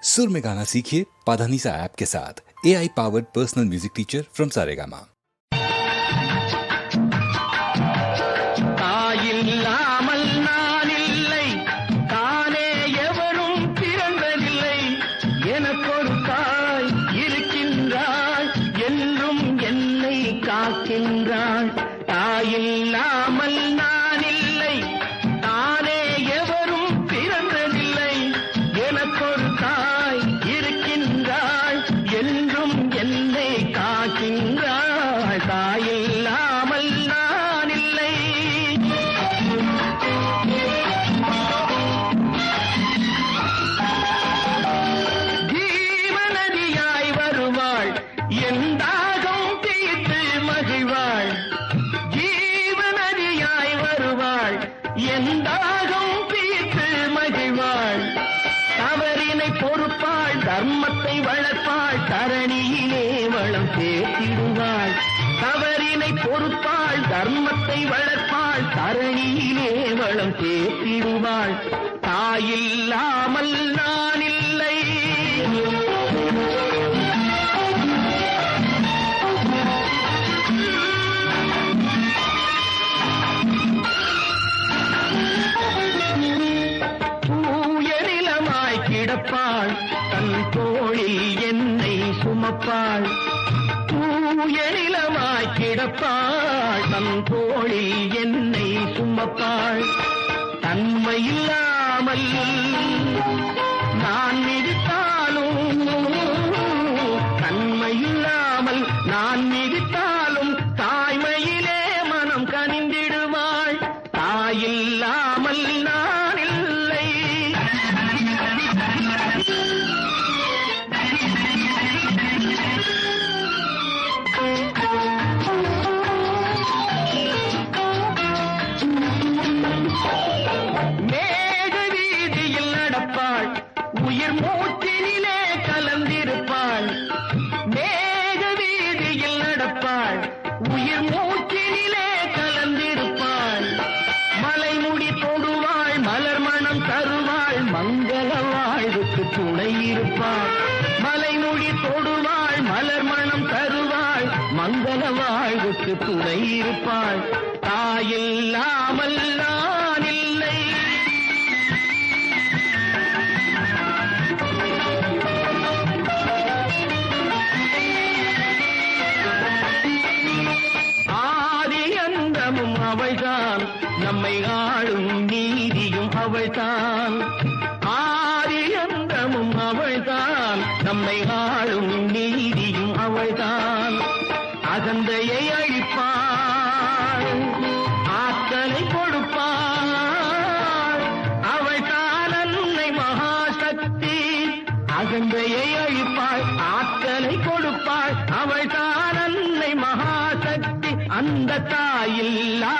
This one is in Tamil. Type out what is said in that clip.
सुर में गाना सीखिए पाधानीसा ऐप के साथ। AI powered personal music teacher from Saregama. தாயில்லாமல் நான் இல்லை, தானே எவரும் பிறந்ததில்லை. எனக்கொரு தாய் இருக்கின்றாள், என்றும் என்னை காக்கின்றாள். தாயில்லாமல் நான் இல்லை, தானே எவரும் பிறந்ததில்லை. எனக்கொரு தாய் இருக்கின்றாள், என்றும் என்னை காக்கின்றாள். தாயில்லாமல் நான் இல்லை. ஜீவநதியாய் வருவாள், என் தாகம் தீர்த்து மகிழ்வாள். ஜீவநதியாய் வருவாள், என் தாகம் தீர்த்து மகிழ்வாள். தவறினை பொறுப்பாள், தர்மத்தை வளர்ப்பாள், தரணியிலே வளம் சேர்த்திடுவாள். தவறினை பொறுப்பாள், தர்மத்தை வளர்ப்பாள், தரணியிலே வளம் சேர்த்திடுவாள். தாயில்லாமல் நான் இல்லை. தூய நிலமாய் கிடப்பாள், தன் தோளில் என்னை சுமப்பாள். தூய நிலமாய் கிடப்பாள், தன் தோளில் என்னை சுமப்பாள். தன்மையில்லாமல் நான் மிதித்தாலும், தன்மையில்லாமல் நான் மிதித்தாலும், தாய்மையிலே மனம் கனிந்திடுவாள். தாயில்லாமல் நான் இல்லை. மேக வீதியில் நடப்பாள், உயிர் மூச்சினிலே கலந்திருப்பாள். மேக வீதியில் நடப்பாள், உயிர் மூச்சினிலே கலந்திருப்பாள். மலைமுடி தொடுவாள், மலர் மணம் தருவாள், மங்கள வாழ்வுக்கு துணை இருப்பாள். மலைமுடி தொடுவாள், மலர் மணம் தருவாள், மங்கள வாழ்வுக்கு துணை இருப்பாள். தாயில்லாமல் நான் இல்லை. ஆதி அந்தமும் அவள்தான், நம்மை ஆளும் நீதியும் அவள்தான். ஆதி அந்தமும் அவள்தான், நம்மை ஆளும் நீதியும் அவள்தான். அகந்தையை அழிப்பாள், ஆற்றலை கொடுப்பாள். அவள்தான் அன்னை மகாசக்தி. அகந்தையை அழிப்பாள், ஆற்றலை கொடுப்பாள். அவள்தான் அன்னை மகாசக்தி. அந்த தாயில்லா